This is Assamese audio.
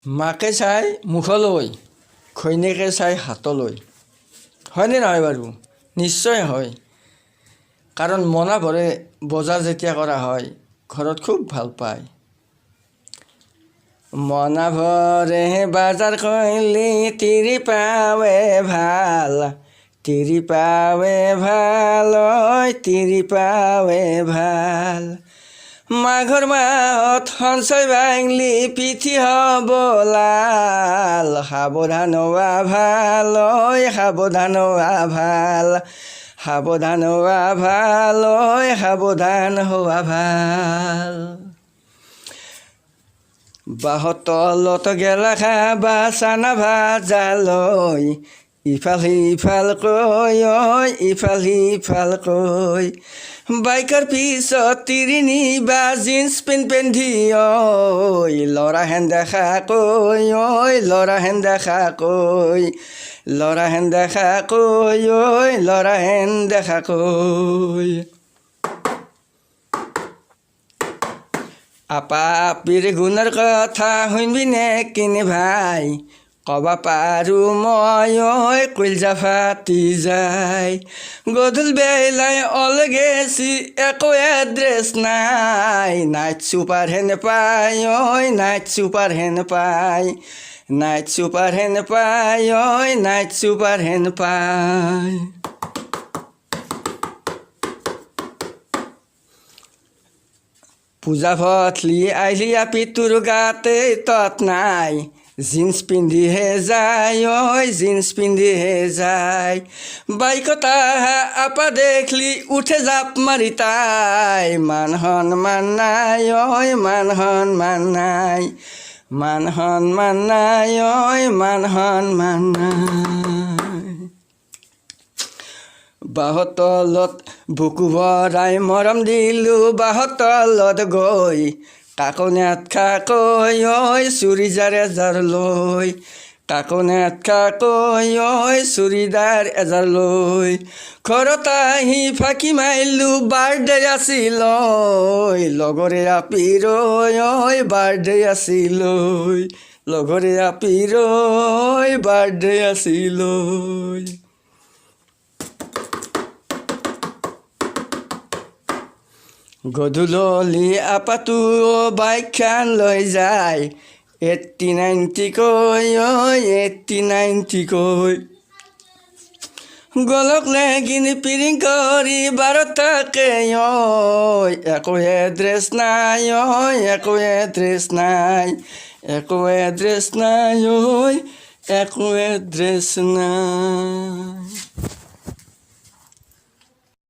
মাকে চাই মুখলৈ, ঘৈণীয়েকে চাই হাতলৈ। হয়নে নহয় বাৰু? নিশ্চয় হয়। কাৰণ মনা ভৰে বজাৰ যেতিয়া কৰা হয়, ঘৰত খুব ভাল পায়। মনা ভৰে বাজাৰ কৰিলে তিৰি পাৱে ভাল, তিৰি পাৱে ভাল, তিৰি পাৱে ভাল। মাঘৰ মাহত সঞ্চয় বাংলি পিঠি হ'ব লাল, সাৱধান হোৱা ভাল, সাৱধান হোৱা ভাল, সাৱধান হোৱা ভাল, সাৱধান হোৱা ভাল। বাঁহৰ তলত গেলা খাবা চানা ভাজালৈ, ইফাল সিফাল কৈ, ইফাল সিফাল কৈ। বাইকৰ পিছত তিৰি নিবা জিন্স পেণ্ট পিন্ধি, ল'ৰাহেন দেখা কৈ, ল'ৰাহেন দেখা কৈ, ল'ৰাহেন দেখা কৈ, ল'ৰাহেন দেখা কৈ। আপা আপিৰ গুণৰ কথা শুনবি নে কিনি ভাই, ক'বা পাৰোঁ মই, কলিজা ফাটি যায়। গধূল বেলাই অল গেছি একো এড্ৰেছ নাই, নাইট চুপাৰ হেন পায়, নাইট চুপাৰ হেন পায়, নাইট চুপাৰ হেন পায়, নাইট চুপাৰ হেন পায়। পূজা ভঠলি আইলি আপি তোৰ গাতে তত নাই, জিন্স পিন্ধিহে যায়, জিন্স পিন্ধিহে যায়। বাইকত আহা আপা দেখলি উঠে জাপ মাৰি তাই, মান সন্মান নাই, মান সন্মান নাই, মান সন্মান নাই, মান সন্মান নাই। বাঁহৰ তলত বুকু ভৰাই মৰম দিলোঁ বাঁহৰ তলত গৈ, কাকো নেটখা কৈ, চুৰিজাৰ এজাৰ লৈ, কাকো নেটখা কৈ, চুৰিদাৰ এজাৰ লৈ। ঘৰত আহি ফাঁকি মাৰিলোঁ বাৰ্থডে আছিল, লগৰে আপিৰ, বাৰ্থডে আছিল, লগৰে আপিৰ, বাৰ্থডে আছিল। গধূলি আপাটো বাইকখন লৈ যায়, 80-90 কৈ, 80-90 কৈ। গলক লেগিন পিৰিং কৰি বাৰত থাকে, একো এড্ৰেছ নাই, একো এড্ৰেছ নাই, একো এড্ৰেছ নাই, একো এড্ৰেছ নাই।